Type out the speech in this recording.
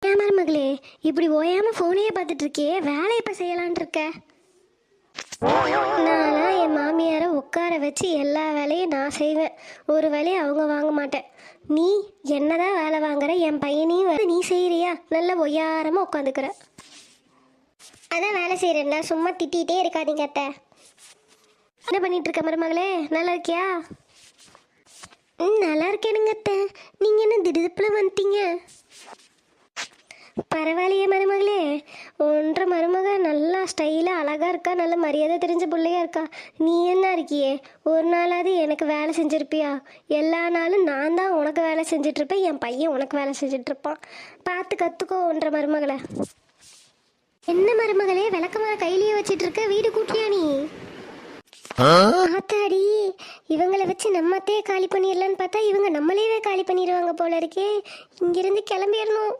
ஏன் மருமகளே இப்படி ஓயாம ஃபோனையே பார்த்துட்டு இருக்கியே, வேலை எப்போ செய்யலான் இருக்க? நான்லாம் என் மாமியாரை உட்கார வச்சு எல்லா வேலையும் நான் செய்வேன், ஒரு வேலையை அவங்க வாங்க மாட்டேன். நீ என்னதான் வேலை வாங்குற, என் பையனையும் நீ செய்கிறியா? நல்லா ஒய்யாரமாக உட்காந்துக்கிற. அதான் வேலை செய்கிறேன்ல, சும்மா திட்டிகிட்டே இருக்காதீங்க அத்தை. என்ன பண்ணிட்டு இருக்க மருமகளே, நல்லா இருக்கியா? நல்லா இருக்கேனுங்க அத்தை. நீங்கள் என்ன திடுதிப்பில் வந்துட்டீங்க? பரவாயில்லையே மருமகளே, ஒன்றரை மருமக நல்லா ஸ்டைலாக அழகாக இருக்கா, நல்ல மரியாதை தெரிஞ்ச பிள்ளையா இருக்கா. நீ என்ன இருக்கியே, ஒரு நாளாவது எனக்கு வேலை செஞ்சுருப்பியா? எல்லா நாளும் நான் தான் உனக்கு வேலை செஞ்சிட்ருப்பேன், என் பையன் உனக்கு வேலை செஞ்சிட்ருப்பான். பார்த்து கற்றுக்கோ ஒன்றரை மருமகளை. என்ன மருமகளே விளக்கமாற கையிலேயே வச்சிட்டு இருக்க, வீடு கூட்டியா நீ? ஆத்தாடி, இவங்களை வச்சு நம்மத்தே காலி பண்ணிடலான்னு பார்த்தா இவங்க நம்மளேவே காலி பண்ணிடுவாங்க போல இருக்கே. இங்கிருந்து கிளம்பிடணும்.